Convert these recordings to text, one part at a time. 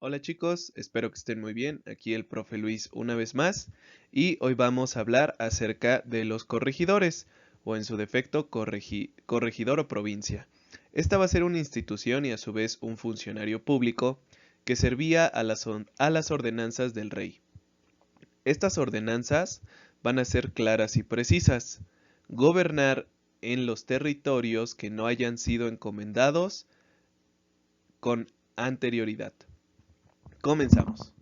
Hola chicos, espero que estén muy bien. Aquí el profe Luis una vez más y hoy vamos a hablar acerca de los corregidores o en su defecto corregidor o provincia. Esta va a ser una institución y a su vez un funcionario público que servía a las ordenanzas del rey. Estas ordenanzas van a ser claras y precisas. Gobernar en los territorios que no hayan sido encomendados con anterioridad. Comenzamos.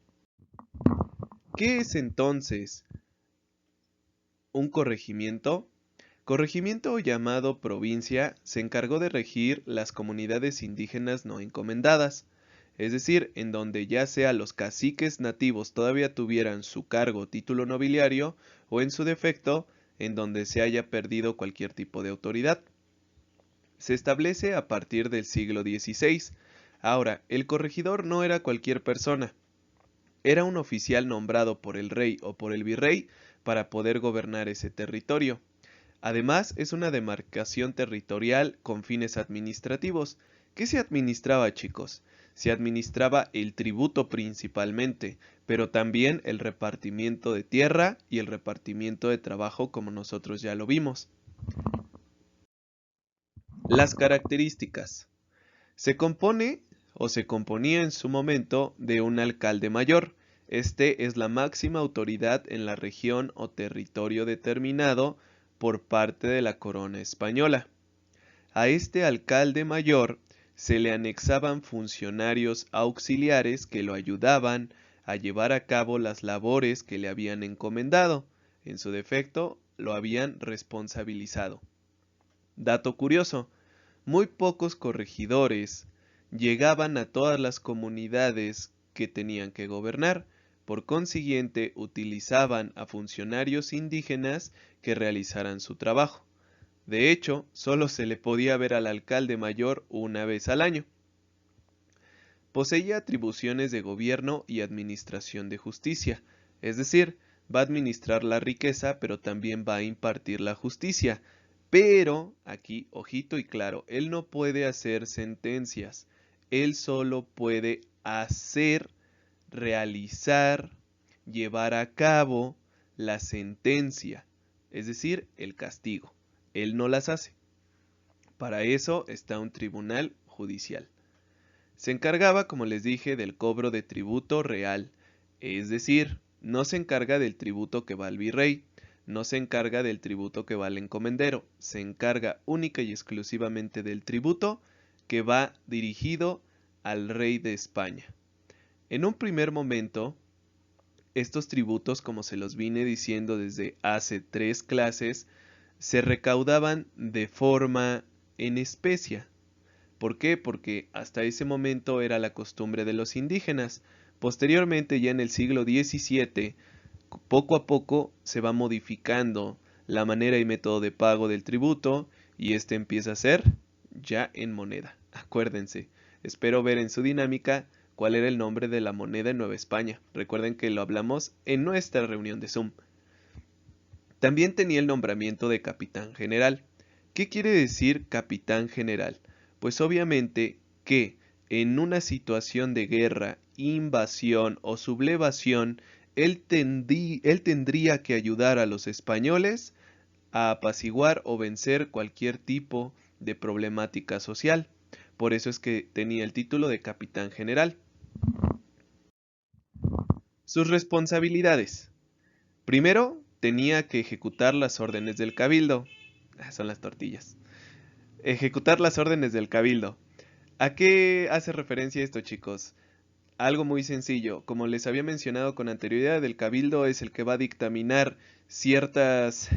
¿Qué es entonces un corregimiento? Corregimiento llamado provincia se encargó de regir las comunidades indígenas no encomendadas, es decir, en donde ya sea los caciques nativos todavía tuvieran su cargo o título nobiliario o en su defecto, en donde se haya perdido cualquier tipo de autoridad. Se establece a partir del siglo XVI. Ahora, el corregidor no era cualquier persona. Era un oficial nombrado por el rey o por el virrey para poder gobernar ese territorio. Además, es una demarcación territorial con fines administrativos. ¿Qué se administraba, chicos? Se administraba el tributo principalmente, pero también el repartimiento de tierra y el repartimiento de trabajo como nosotros ya lo vimos. Las características. Se compone o se componía en su momento de un alcalde mayor. Este es la máxima autoridad en la región o territorio determinado por parte de la corona española. A este alcalde mayor se le anexaban funcionarios auxiliares que lo ayudaban a llevar a cabo las labores que le habían encomendado. En su defecto, lo habían responsabilizado. Dato curioso, muy pocos corregidores llegaban a todas las comunidades que tenían que gobernar, por consiguiente utilizaban a funcionarios indígenas que realizaran su trabajo. De hecho, solo se le podía ver al alcalde mayor una vez al año. Poseía atribuciones de gobierno y administración de justicia, es decir, va a administrar la riqueza, pero también va a impartir la justicia. Pero, aquí, ojito y claro, él no puede hacer sentencias, él solo puede hacer, realizar, llevar a cabo la sentencia, es decir, el castigo. Él no las hace. Para eso está un tribunal judicial. Se encargaba, como les dije, del cobro de tributo real, es decir, no se encarga del tributo que va al virrey, no se encarga del tributo que va al encomendero, se encarga única y exclusivamente del tributo que va dirigido al rey de España. En un primer momento, estos tributos, como se los vine diciendo desde hace 3 clases, se recaudaban de forma en especia. ¿Por qué? Porque hasta ese momento era la costumbre de los indígenas. Posteriormente, ya en el siglo XVII, poco a poco se va modificando la manera y método de pago del tributo y este empieza a ser ya en moneda. Acuérdense, espero ver en su dinámica cuál era el nombre de la moneda en Nueva España. Recuerden que lo hablamos en nuestra reunión de Zoom. También tenía el nombramiento de capitán general. ¿Qué quiere decir capitán general? Pues obviamente que en una situación de guerra, invasión o sublevación, él tendría que ayudar a los españoles a apaciguar o vencer cualquier tipo de problemática social. Por eso es que tenía el título de capitán general. Sus responsabilidades. Primero, tenía que ejecutar las órdenes del cabildo. Son las tortillas. Ejecutar las órdenes del cabildo. ¿A qué hace referencia esto, chicos? Algo muy sencillo. Como les había mencionado con anterioridad, el cabildo es el que va a dictaminar ciertas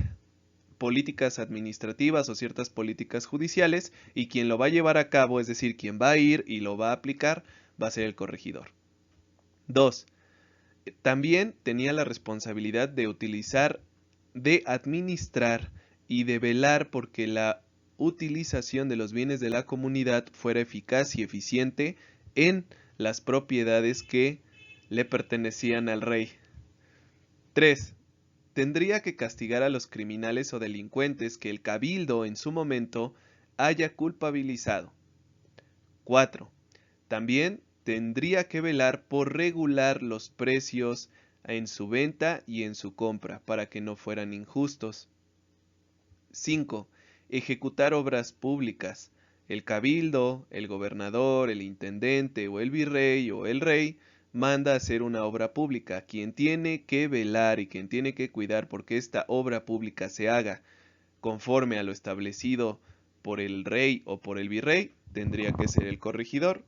políticas administrativas o ciertas políticas judiciales y quien lo va a llevar a cabo, es decir, quien va a ir y lo va a aplicar, va a ser el corregidor. 2. También tenía la responsabilidad de utilizar, de administrar y de velar porque la utilización de los bienes de la comunidad fuera eficaz y eficiente en las propiedades que le pertenecían al rey. 3. Tendría que castigar a los criminales o delincuentes que el cabildo en su momento haya culpabilizado. 4. También tendría que velar por regular los precios en su venta y en su compra para que no fueran injustos. 5. Ejecutar obras públicas. El cabildo, el gobernador, el intendente o el virrey o el rey manda hacer una obra pública. Quien tiene que velar y quien tiene que cuidar porque esta obra pública se haga conforme a lo establecido por el rey o por el virrey, tendría que ser el corregidor.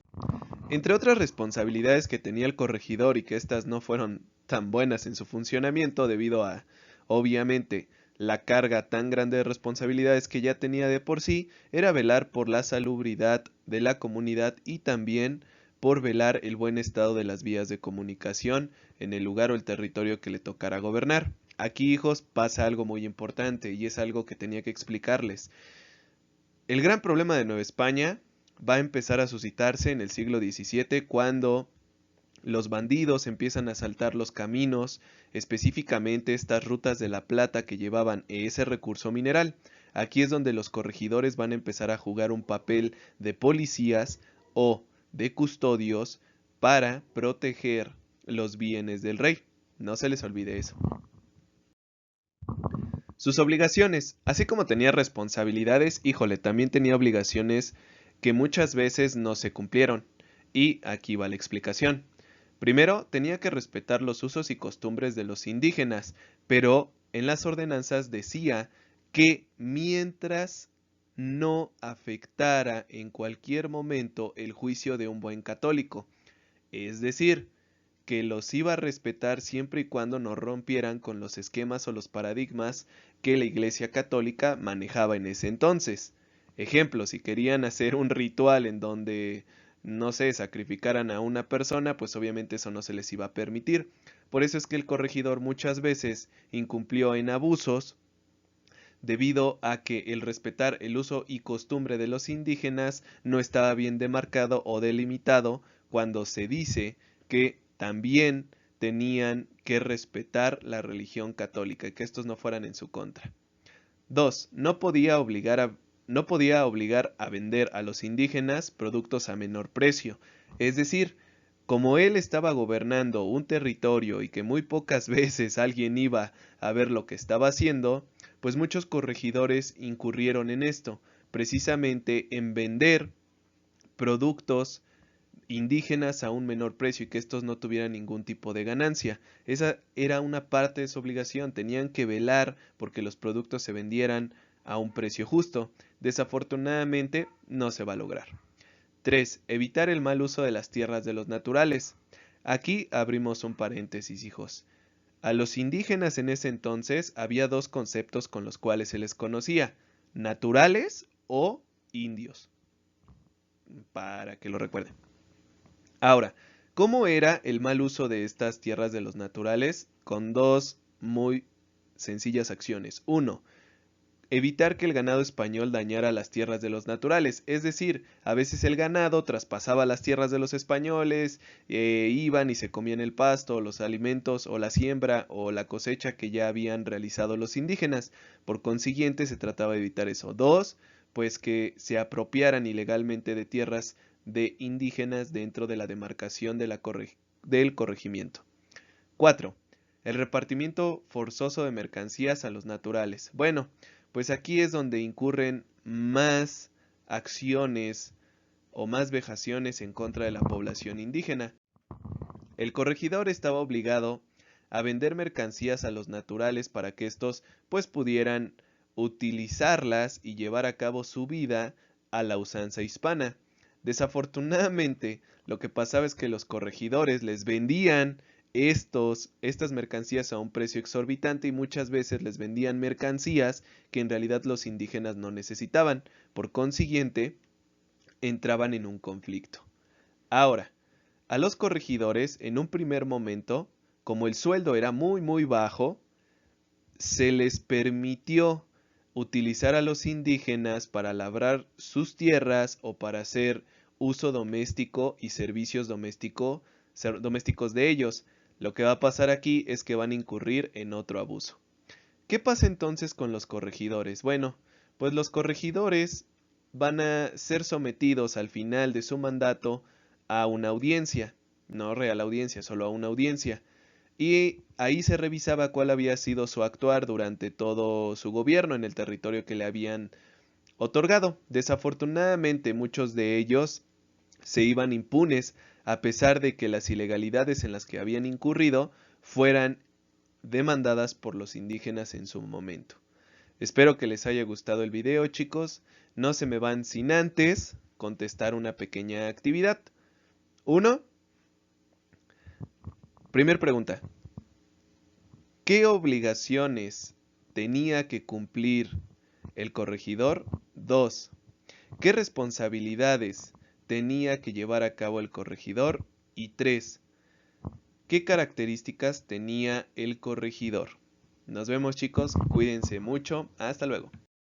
Entre otras responsabilidades que tenía el corregidor y que éstas no fueron tan buenas en su funcionamiento debido a, obviamente, la carga tan grande de responsabilidades que ya tenía de por sí, era velar por la salubridad de la comunidad y también por velar el buen estado de las vías de comunicación en el lugar o el territorio que le tocara gobernar. Aquí, hijos, pasa algo muy importante y es algo que tenía que explicarles. El gran problema de Nueva España va a empezar a suscitarse en el siglo XVII cuando los bandidos empiezan a asaltar los caminos, específicamente estas rutas de la plata que llevaban ese recurso mineral. Aquí es donde los corregidores van a empezar a jugar un papel de policías o de custodios para proteger los bienes del rey. No se les olvide eso. Sus obligaciones, así como tenía responsabilidades, híjole, también tenía obligaciones que muchas veces no se cumplieron. Y aquí va la explicación. Primero, tenía que respetar los usos y costumbres de los indígenas, pero en las ordenanzas decía que mientras no afectara en cualquier momento el juicio de un buen católico, es decir, que los iba a respetar siempre y cuando no rompieran con los esquemas o los paradigmas que la Iglesia Católica manejaba en ese entonces. Ejemplo, si querían hacer un ritual en donde, no sé, sacrificaran a una persona, pues obviamente eso no se les iba a permitir. Por eso es que el corregidor muchas veces incumplió en abusos debido a que el respetar el uso y costumbre de los indígenas no estaba bien demarcado o delimitado cuando se dice que también tenían que respetar la religión católica y que estos no fueran en su contra. 2. No podía obligar a vender a los indígenas productos a menor precio. Es decir, como él estaba gobernando un territorio y que muy pocas veces alguien iba a ver lo que estaba haciendo, pues muchos corregidores incurrieron en esto, precisamente en vender productos indígenas a un menor precio y que estos no tuvieran ningún tipo de ganancia. Esa era una parte de su obligación, tenían que velar porque los productos se vendieran a un precio justo. Desafortunadamente no se va a lograr. 3. Evitar el mal uso de las tierras de los naturales. Aquí abrimos un paréntesis, hijos. A los indígenas en ese entonces había dos conceptos con los cuales se les conocía, naturales o indios, para que lo recuerden. Ahora, ¿cómo era el mal uso de estas tierras de los naturales? Con dos muy sencillas acciones. 1. Evitar que el ganado español dañara las tierras de los naturales, es decir, a veces el ganado traspasaba las tierras de los españoles, iban y se comían el pasto, los alimentos o la siembra o la cosecha que ya habían realizado los indígenas. Por consiguiente, se trataba de evitar eso. 2. Pues que se apropiaran ilegalmente de tierras de indígenas dentro de la demarcación de del corregimiento. 4. El repartimiento forzoso de mercancías a los naturales. Bueno, pues aquí es donde incurren más acciones o más vejaciones en contra de la población indígena. El corregidor estaba obligado a vender mercancías a los naturales para que estos pues pudieran utilizarlas y llevar a cabo su vida a la usanza hispana. Desafortunadamente, lo que pasaba es que los corregidores les vendían estas mercancías a un precio exorbitante y muchas veces les vendían mercancías que en realidad los indígenas no necesitaban. Por consiguiente, entraban en un conflicto. Ahora, a los corregidores, en un primer momento, como el sueldo era muy bajo, se les permitió utilizar a los indígenas para labrar sus tierras o para hacer uso doméstico y servicios domésticos de ellos. Lo que va a pasar aquí es que van a incurrir en otro abuso. ¿Qué pasa entonces con los corregidores? Bueno, pues los corregidores van a ser sometidos al final de su mandato a una audiencia, no real audiencia, solo a una audiencia. Y ahí se revisaba cuál había sido su actuar durante todo su gobierno en el territorio que le habían otorgado. Desafortunadamente, muchos de ellos se iban impunes a pesar de que las ilegalidades en las que habían incurrido fueran demandadas por los indígenas en su momento. Espero que les haya gustado el video, chicos. No se me van sin antes contestar una pequeña actividad. Uno, primer pregunta. ¿Qué obligaciones tenía que cumplir el corregidor? 2. ¿Qué responsabilidades tenía que llevar a cabo el corregidor? Y 3. ¿Qué características tenía el corregidor? Nos vemos, chicos, cuídense mucho, hasta luego.